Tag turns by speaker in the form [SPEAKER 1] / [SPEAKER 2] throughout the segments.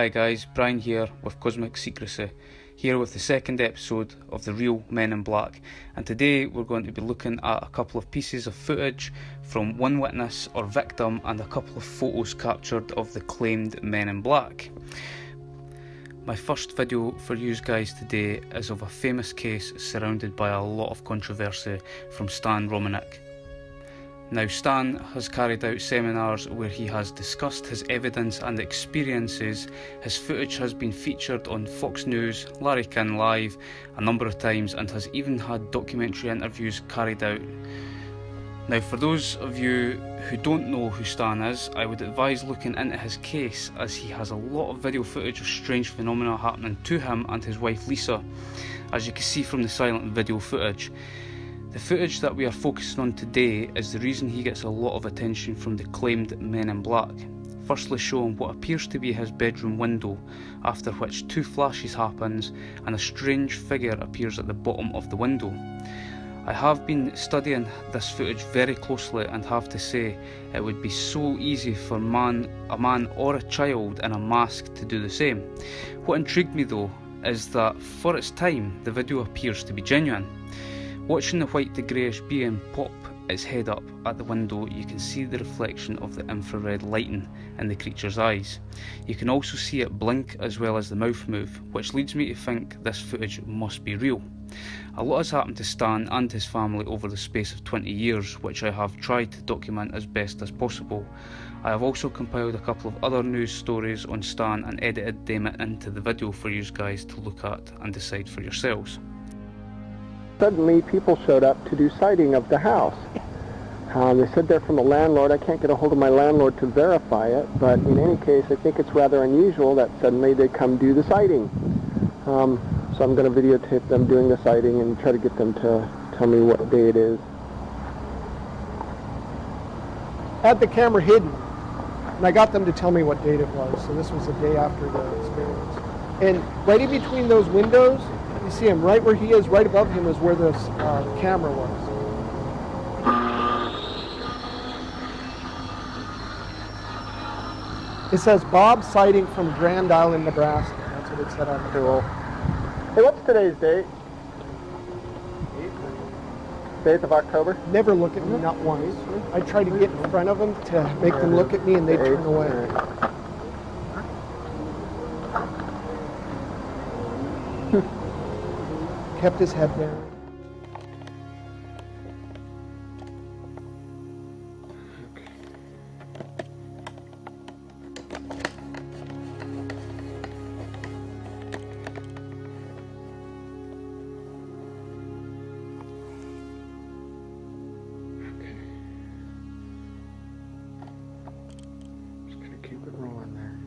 [SPEAKER 1] Hi guys, Brian here with Cosmic Secrecy, here with the second episode of The Real Men in Black, and today we're going to be looking at a couple of pieces of footage from one witness or victim and a couple of photos captured of the claimed Men in Black. My first video for you guys today is of a famous case surrounded by a lot of controversy from Stan Romanek. Now, Stan has carried out seminars where he has discussed his evidence and experiences. His footage has been featured on Fox News, Larry King Live a number of times, and has even had documentary interviews carried out. Now, for those of you who don't know who Stan is, I would advise looking into his case, as he has a lot of video footage of strange phenomena happening to him and his wife Lisa, as you can see from the silent video footage. The footage that we are focusing on today is the reason he gets a lot of attention from the claimed Men in Black. Firstly showing what appears to be his bedroom window, after which two flashes happens and a strange figure appears at the bottom of the window. I have been studying this footage very closely and have to say it would be so easy for a man or a child in a mask to do the same. What intrigued me though is that for its time the video appears to be genuine. Watching the white to greyish being pop its head up at the window, you can see the reflection of the infrared lighting in the creature's eyes. You can also see it blink as well as the mouth move, which leads me to think this footage must be real. A lot has happened to Stan and his family over the space of 20 years, which I have tried to document as best as possible. I have also compiled a couple of other news stories on Stan and edited them into the video for you guys to look at and decide for yourselves.
[SPEAKER 2] Suddenly, people showed up to do sighting of the house. They said they're from the landlord. I can't get a hold of my landlord to verify it, but in any case, I think it's rather unusual that suddenly they come do the sighting. So I'm going to videotape them doing the sighting and try to get them to tell me what day it is.
[SPEAKER 3] I had the camera hidden, and I got them to tell me what date it was, so this was the day after the experience. And right in between those windows, you see him right where he is, right above him is where the camera was. It says Bob sighting from Grand Island, Nebraska. That's what it said on the wall.
[SPEAKER 2] Hey, what's today's date? 8th of October?
[SPEAKER 3] Never look at me, not once. I try to get in front of them to make them look at me, and they turn away. Kept his head down.
[SPEAKER 2] Just gonna keep it rolling there.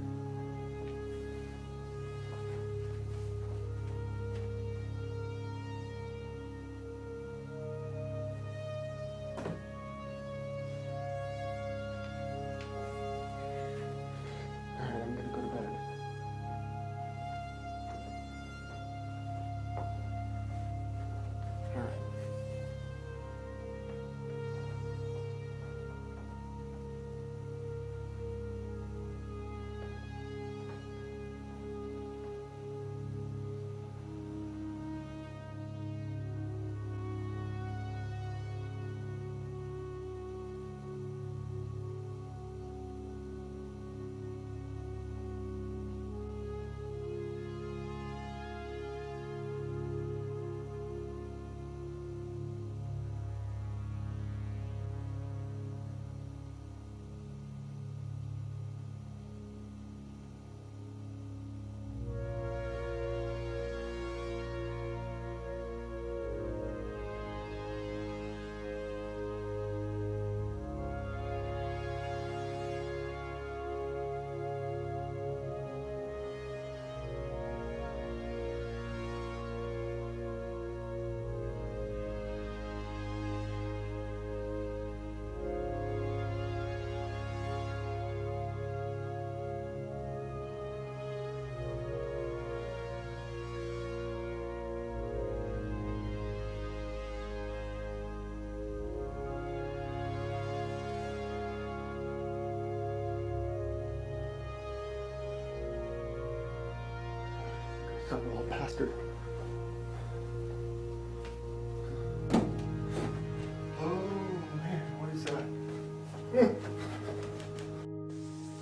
[SPEAKER 3] kind of all pastor.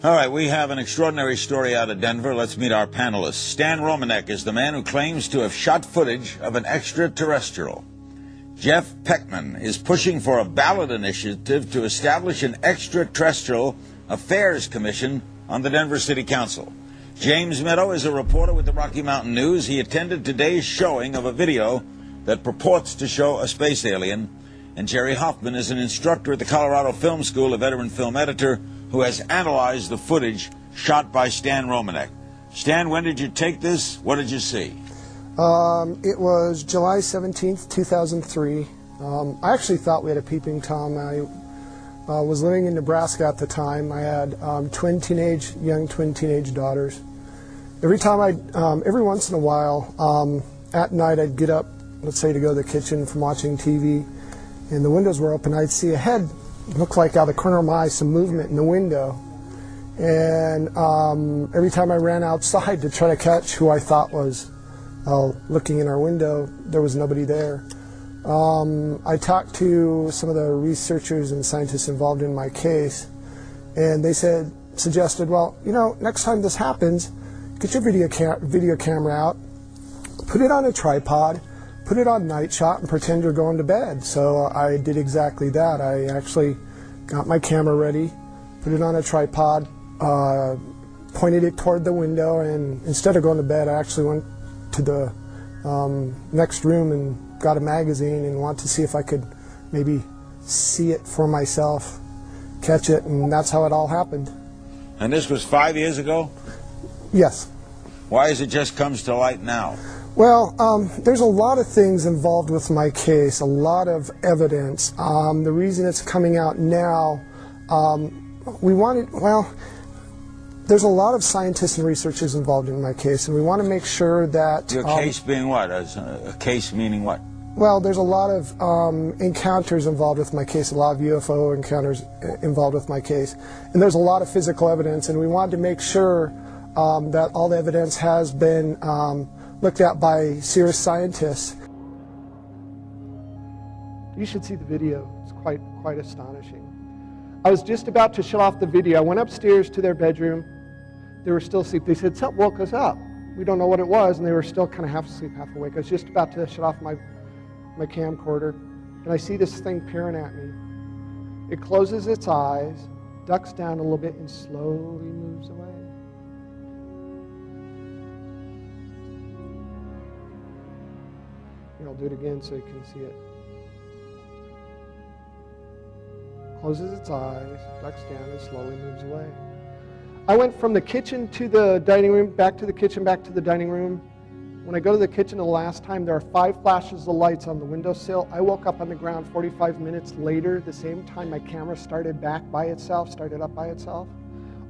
[SPEAKER 4] All right, we have an extraordinary story out of Denver. Let's meet our panelists. Stan Romanek is the man who claims to have shot footage of an extraterrestrial. Jeff Peckman is pushing for a ballot initiative to establish an extraterrestrial affairs commission on the Denver City Council. James Meadow is a reporter with the Rocky Mountain News. He attended today's showing of a video that purports to show a space alien. And Jerry Hoffman is an instructor at the Colorado Film School, a veteran film editor who has analyzed the footage shot by Stan Romanek. Stan, when did you take this? What did you see?
[SPEAKER 3] It was July 17th, 2003. I actually thought we had a peeping Tom. I was living in Nebraska at the time. I had young twin teenage daughters. Every once in a while, at night I'd get up, let's say to go to the kitchen from watching TV, and the windows were open. I'd see a head, looked like out of the corner of my eye, some movement in the window. And every time I ran outside to try to catch who I thought was looking in our window, there was nobody there. I talked to some of the researchers and scientists involved in my case, and they suggested, well, next time this happens, get your video camera out, put it on a tripod, put it on night shot, and pretend you're going to bed. So I did exactly that. I actually got my camera ready, put it on a tripod, pointed it toward the window, and instead of going to bed, I actually went to the next room and got a magazine and wanted to see if I could maybe see it for myself, catch it, and that's how it all happened.
[SPEAKER 4] And this was 5 years ago?
[SPEAKER 3] Yes.
[SPEAKER 4] Why is it just comes to light now?
[SPEAKER 3] Well, there's a lot of things involved with my case, a lot of evidence. The reason it's coming out now, there's a lot of scientists and researchers involved in my case, and we want to make sure that...
[SPEAKER 4] Your case being what? A case meaning what?
[SPEAKER 3] Well, there's a lot of encounters involved with my case, a lot of UFO encounters involved with my case, and there's a lot of physical evidence, and we wanted to make sure that all the evidence has been looked at by serious scientists. You should see the video. It's quite astonishing. I was just about to shut off the video. I went upstairs to their bedroom. They were still asleep. They said, something woke us up. We don't know what it was, and they were still kind of half asleep, half awake. I was just about to shut off my camcorder, and I see this thing peering at me. It closes its eyes, ducks down a little bit, and slowly moves away. Here, I'll do it again so you can see it. Closes its eyes, ducks down, and slowly moves away. I went from the kitchen to the dining room, back to the kitchen, back to the dining room. When I go to the kitchen the last time, there are 5 flashes of lights on the windowsill. I woke up on the ground 45 minutes later, the same time my camera started up by itself.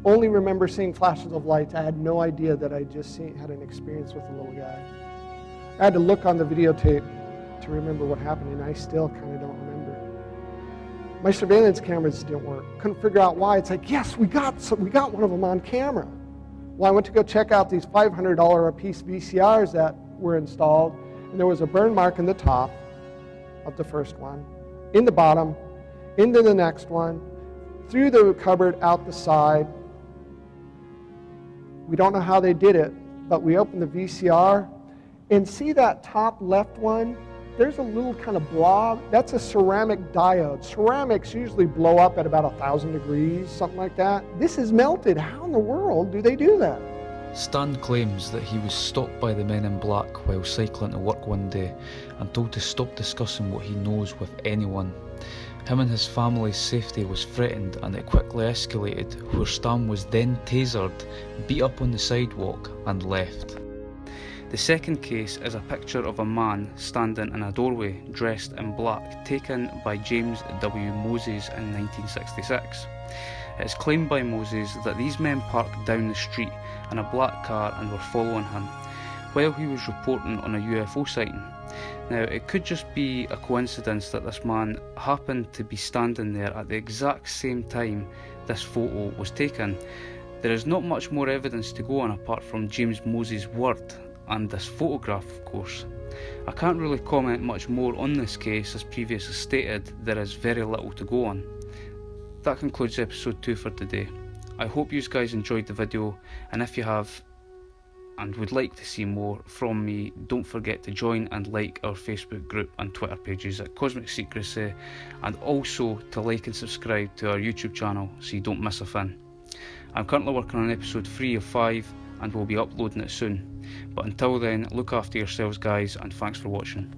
[SPEAKER 3] Only remember seeing flashes of lights. I had no idea that I just had an experience with a little guy. I had to look on the videotape to remember what happened, and I still kind of don't remember. My surveillance cameras didn't work. Couldn't figure out why. It's like, yes, we got one of them on camera. Well, I went to go check out these $500 a piece VCRs that were installed, and there was a burn mark in the top of the first one, in the bottom, into the next one, through the cupboard, out the side. We don't know how they did it, but we opened the VCR, and see that top left one? There's a little kind of blob. That's a ceramic diode. Ceramics usually blow up at about 1,000 degrees, something like that. This is melted. How in the world do they do that?
[SPEAKER 1] Stan claims that he was stopped by the men in black while cycling to work one day and told to stop discussing what he knows with anyone. Him and his family's safety was threatened, and it quickly escalated, where Stan was then tasered, beat up on the sidewalk and left. The second case is a picture of a man standing in a doorway dressed in black, taken by James W. Moses in 1966. It is claimed by Moses that these men parked down the street in a black car and were following him while he was reporting on a UFO sighting. Now, it could just be a coincidence that this man happened to be standing there at the exact same time this photo was taken. There is not much more evidence to go on apart from James Moses' word, and this photograph, of course. I can't really comment much more on this case, as previously stated, there is very little to go on. That concludes episode 2 for today. I hope you guys enjoyed the video, and if you have and would like to see more from me, don't forget to join and like our Facebook group and Twitter pages at Cosmic Secrecy, and also to like and subscribe to our YouTube channel so you don't miss a thing. I'm currently working on episode 3 of 5 and will be uploading it soon, but until then, look after yourselves guys, and thanks for watching.